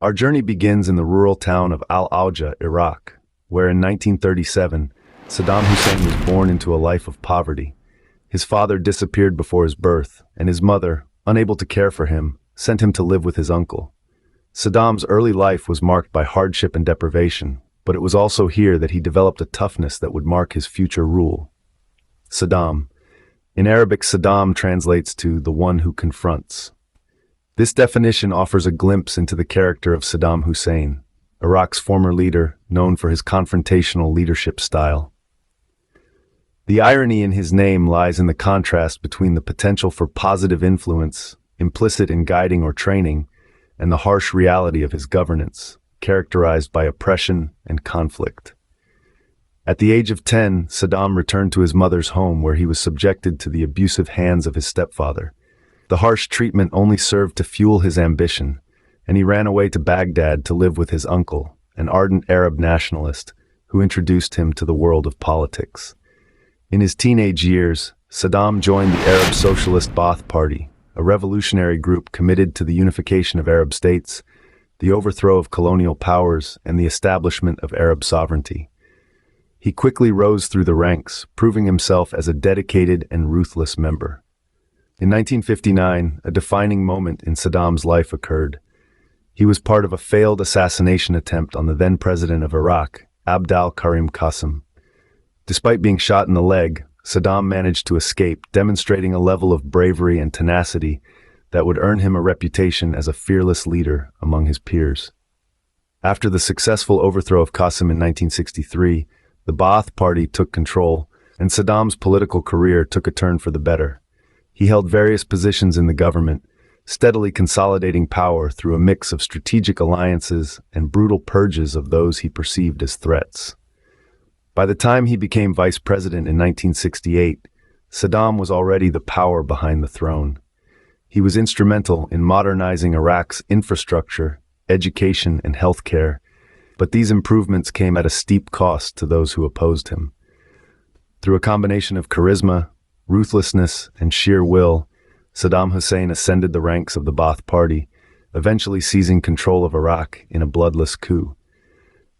Our journey begins in the rural town of Al-Awja, Iraq, where in 1937, Saddam Hussein was born into a life of poverty. His father disappeared before his birth, and his mother, unable to care for him, sent him to live with his uncle. Saddam's early life was marked by hardship and deprivation, but it was also here that he developed a toughness that would mark his future rule. Saddam. In Arabic, Saddam translates to the one who confronts. This definition offers a glimpse into the character of Saddam Hussein, Iraq's former leader, known for his confrontational leadership style. The irony in his name lies in the contrast between the potential for positive influence, implicit in guiding or training, and the harsh reality of his governance, characterized by oppression and conflict. At the age of 10, Saddam returned to his mother's home where he was subjected to the abusive hands of his stepfather. The harsh treatment only served to fuel his ambition, and he ran away to Baghdad to live with his uncle, an ardent Arab nationalist, who introduced him to the world of politics. In his teenage years, Saddam joined the Arab Socialist Ba'ath Party, a revolutionary group committed to the unification of Arab states, the overthrow of colonial powers, and the establishment of Arab sovereignty. He quickly rose through the ranks, proving himself as a dedicated and ruthless member. In 1959, a defining moment in Saddam's life occurred. He was part of a failed assassination attempt on the then president of Iraq, Abdel Karim Qasem. Despite being shot in the leg, Saddam managed to escape, demonstrating a level of bravery and tenacity that would earn him a reputation as a fearless leader among his peers. After the successful overthrow of Qasem in 1963, the Ba'ath Party took control, and Saddam's political career took a turn for the better. He held various positions in the government, steadily consolidating power through a mix of strategic alliances and brutal purges of those he perceived as threats. By the time he became vice president in 1968, Saddam was already the power behind the throne. He was instrumental in modernizing Iraq's infrastructure, education, and healthcare, but these improvements came at a steep cost to those who opposed him. Through a combination of charisma, ruthlessness, and sheer will, Saddam Hussein ascended the ranks of the Ba'ath Party, eventually seizing control of Iraq in a bloodless coup.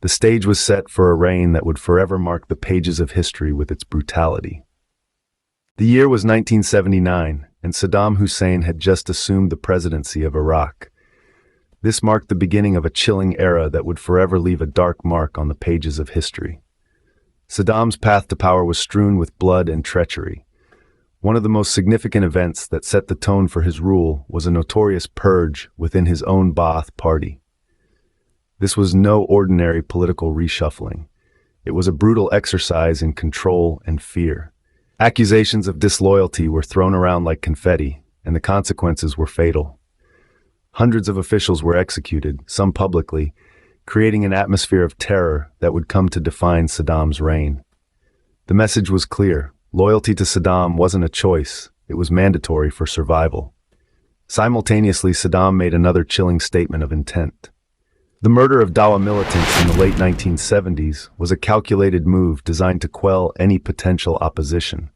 The stage was set for a reign that would forever mark the pages of history with its brutality. The year was 1979, and Saddam Hussein had just assumed the presidency of Iraq. This marked the beginning of a chilling era that would forever leave a dark mark on the pages of history. Saddam's path to power was strewn with blood and treachery. One of the most significant events that set the tone for his rule was a notorious purge within his own Ba'ath Party. This was no ordinary political reshuffling. It was a brutal exercise in control and fear. Accusations of disloyalty were thrown around like confetti, and the consequences were fatal. Hundreds of officials were executed, some publicly, creating an atmosphere of terror that would come to define Saddam's reign. The message was clear. Loyalty to Saddam wasn't a choice, it was mandatory for survival. Simultaneously, Saddam made another chilling statement of intent. The murder of Dawa militants in the late 1970s was a calculated move designed to quell any potential opposition.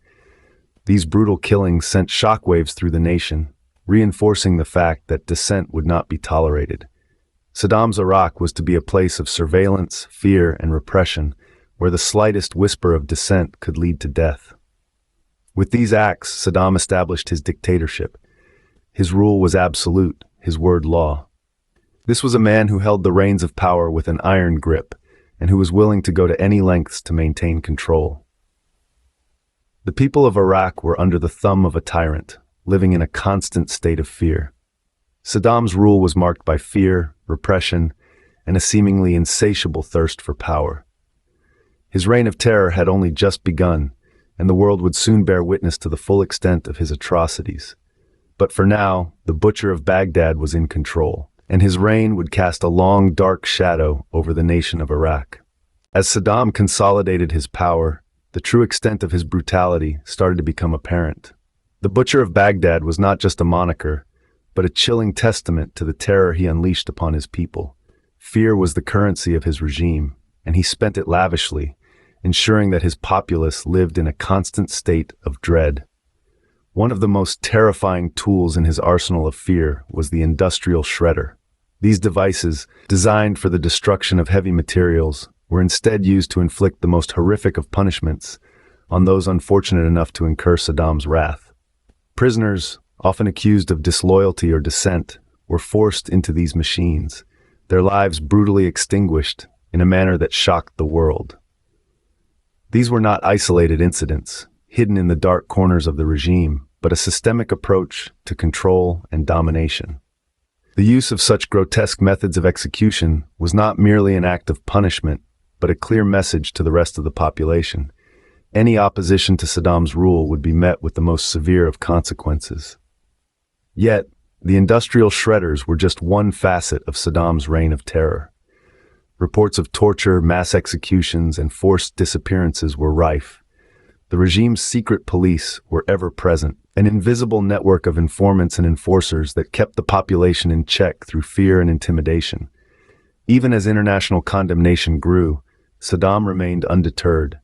These brutal killings sent shockwaves through the nation, reinforcing the fact that dissent would not be tolerated. Saddam's Iraq was to be a place of surveillance, fear, and repression, where the slightest whisper of dissent could lead to death. With these acts, Saddam established his dictatorship. His rule was absolute, his word law. This was a man who held the reins of power with an iron grip, and who was willing to go to any lengths to maintain control. The people of Iraq were under the thumb of a tyrant, living in a constant state of fear. Saddam's rule was marked by fear, repression, and a seemingly insatiable thirst for power. His reign of terror had only just begun, and the world would soon bear witness to the full extent of his atrocities. But for now, the Butcher of Baghdad was in control, and his reign would cast a long, dark shadow over the nation of Iraq. As Saddam consolidated his power, the true extent of his brutality started to become apparent. The Butcher of Baghdad was not just a moniker, but a chilling testament to the terror he unleashed upon his people. Fear was the currency of his regime, and he spent it lavishly, ensuring that his populace lived in a constant state of dread. One of the most terrifying tools in his arsenal of fear was the industrial shredder. These devices, designed for the destruction of heavy materials, were instead used to inflict the most horrific of punishments on those unfortunate enough to incur Saddam's wrath. Prisoners, often accused of disloyalty or dissent, were forced into these machines, their lives brutally extinguished in a manner that shocked the world. These were not isolated incidents, hidden in the dark corners of the regime, but a systemic approach to control and domination. The use of such grotesque methods of execution was not merely an act of punishment, but a clear message to the rest of the population. Any opposition to Saddam's rule would be met with the most severe of consequences. Yet, the industrial shredders were just one facet of Saddam's reign of terror. Reports of torture, mass executions, and forced disappearances were rife. The regime's secret police were ever present, an invisible network of informants and enforcers that kept the population in check through fear and intimidation. Even as international condemnation grew, Saddam remained undeterred.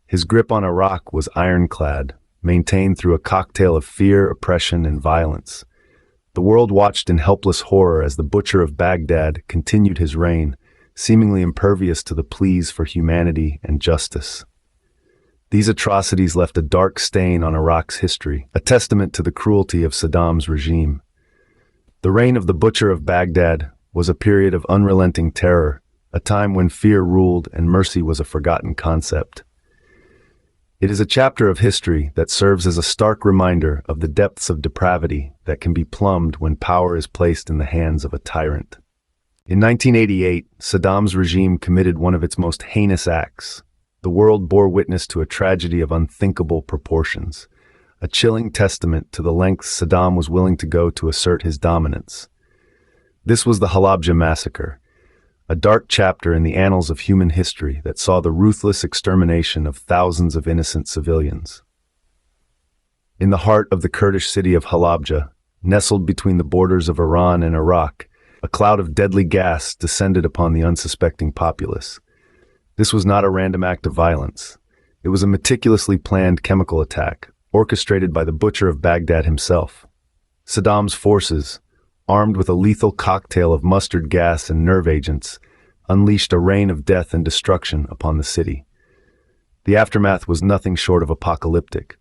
His grip on Iraq was ironclad, maintained through a cocktail of fear, oppression, and violence. The world watched in helpless horror as the Butcher of Baghdad continued his reign, seemingly impervious to the pleas for humanity and justice. These atrocities left a dark stain on Iraq's history, a testament to the cruelty of Saddam's regime. The reign of the Butcher of Baghdad was a period of unrelenting terror, a time when fear ruled and mercy was a forgotten concept. It is a chapter of history that serves as a stark reminder of the depths of depravity that can be plumbed when power is placed in the hands of a tyrant. In 1988, Saddam's regime committed one of its most heinous acts. The world bore witness to a tragedy of unthinkable proportions, a chilling testament to the lengths Saddam was willing to go to assert his dominance. This was the Halabja Massacre, a dark chapter in the annals of human history that saw the ruthless extermination of thousands of innocent civilians. In the heart of the Kurdish city of Halabja, nestled between the borders of Iran and Iraq, a cloud of deadly gas descended upon the unsuspecting populace. This was not a random act of violence. It was a meticulously planned chemical attack, orchestrated by the Butcher of Baghdad himself. Saddam's forces, armed with a lethal cocktail of mustard gas and nerve agents, unleashed a rain of death and destruction upon the city. The aftermath was nothing short of apocalyptic.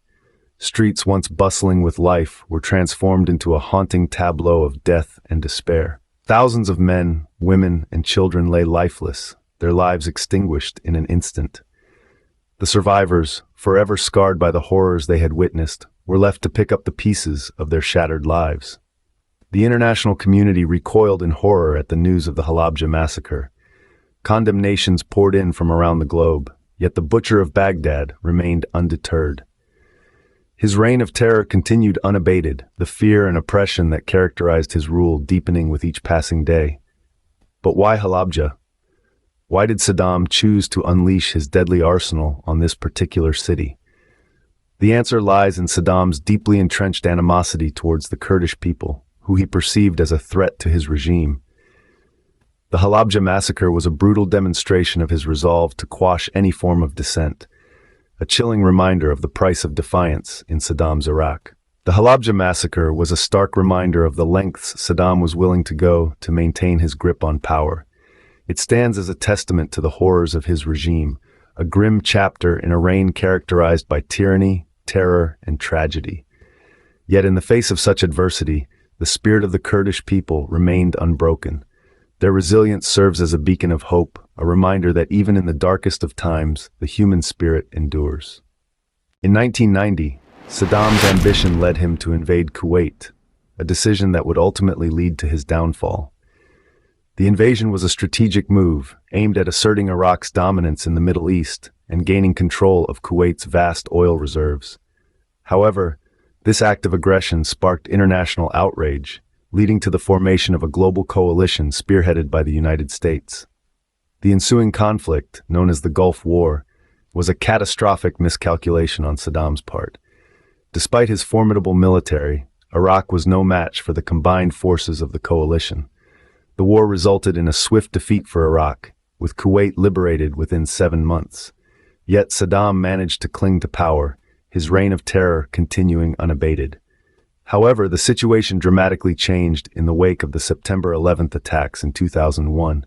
Streets once bustling with life were transformed into a haunting tableau of death and despair. Thousands of men, women, and children lay lifeless, their lives extinguished in an instant. The survivors, forever scarred by the horrors they had witnessed, were left to pick up the pieces of their shattered lives. The international community recoiled in horror at the news of the Halabja massacre. Condemnations poured in from around the globe, yet the Butcher of Baghdad remained undeterred. His reign of terror continued unabated, the fear and oppression that characterized his rule deepening with each passing day. But why Halabja? Why did Saddam choose to unleash his deadly arsenal on this particular city? The answer lies in Saddam's deeply entrenched animosity towards the Kurdish people, who he perceived as a threat to his regime. The Halabja massacre was a brutal demonstration of his resolve to quash any form of dissent, a chilling reminder of the price of defiance in Saddam's Iraq. The Halabja massacre was a stark reminder of the lengths Saddam was willing to go to maintain his grip on power. It stands as a testament to the horrors of his regime, a grim chapter in a reign characterized by tyranny, terror, and tragedy. Yet in the face of such adversity, the spirit of the Kurdish people remained unbroken. Their resilience serves as a beacon of hope, a reminder that even in the darkest of times, the human spirit endures. In 1990, Saddam's ambition led him to invade Kuwait, a decision that would ultimately lead to his downfall. The invasion was a strategic move aimed at asserting Iraq's dominance in the Middle East and gaining control of Kuwait's vast oil reserves. However, this act of aggression sparked international outrage, leading to the formation of a global coalition spearheaded by the United States. The ensuing conflict, known as the Gulf War, was a catastrophic miscalculation on Saddam's part. Despite his formidable military, Iraq was no match for the combined forces of the coalition. The war resulted in a swift defeat for Iraq, with Kuwait liberated within 7 months. Yet Saddam managed to cling to power, his reign of terror continuing unabated. However, the situation dramatically changed in the wake of the September 11th attacks in 2001.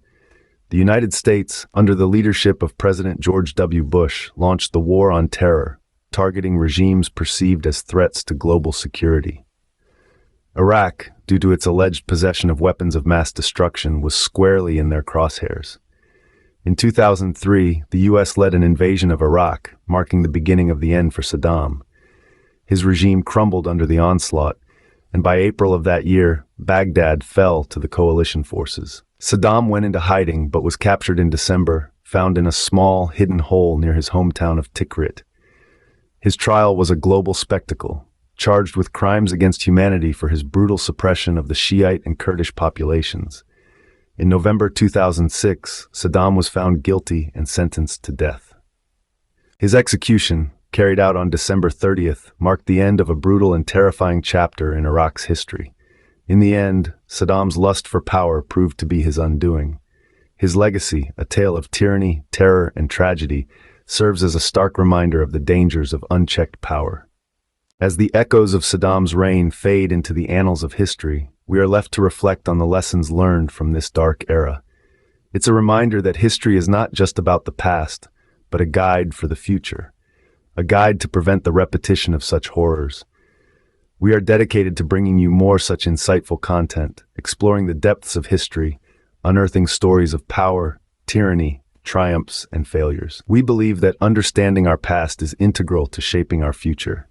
The United States, under the leadership of President George W. Bush, launched the War on Terror, targeting regimes perceived as threats to global security. Iraq, due to its alleged possession of weapons of mass destruction, was squarely in their crosshairs. In 2003, the U.S. led an invasion of Iraq, marking the beginning of the end for Saddam. His regime crumbled under the onslaught, and by April of that year, Baghdad fell to the coalition forces. Saddam went into hiding but was captured in December, found in a small, hidden hole near his hometown of Tikrit. His trial was a global spectacle, charged with crimes against humanity for his brutal suppression of the Shiite and Kurdish populations. In November 2006, Saddam was found guilty and sentenced to death. His execution, carried out on December 30th, marked the end of a brutal and terrifying chapter in Iraq's history. In the end, Saddam's lust for power proved to be his undoing. His legacy, a tale of tyranny, terror, and tragedy, serves as a stark reminder of the dangers of unchecked power. As the echoes of Saddam's reign fade into the annals of history, we are left to reflect on the lessons learned from this dark era. It's a reminder that history is not just about the past, but a guide for the future, a guide to prevent the repetition of such horrors. We are dedicated to bringing you more such insightful content, exploring the depths of history, unearthing stories of power, tyranny, triumphs, and failures. We believe that understanding our past is integral to shaping our future.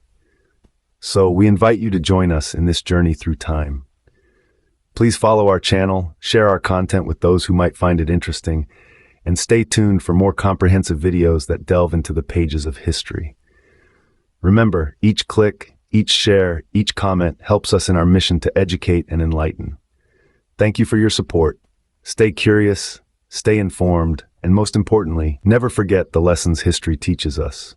So we invite you to join us in this journey through time. Please follow our channel, share our content with those who might find it interesting, and stay tuned for more comprehensive videos that delve into the pages of history. Remember, each click, each share, each comment helps us in our mission to educate and enlighten. Thank you for your support. Stay curious, stay informed, and most importantly, never forget the lessons history teaches us.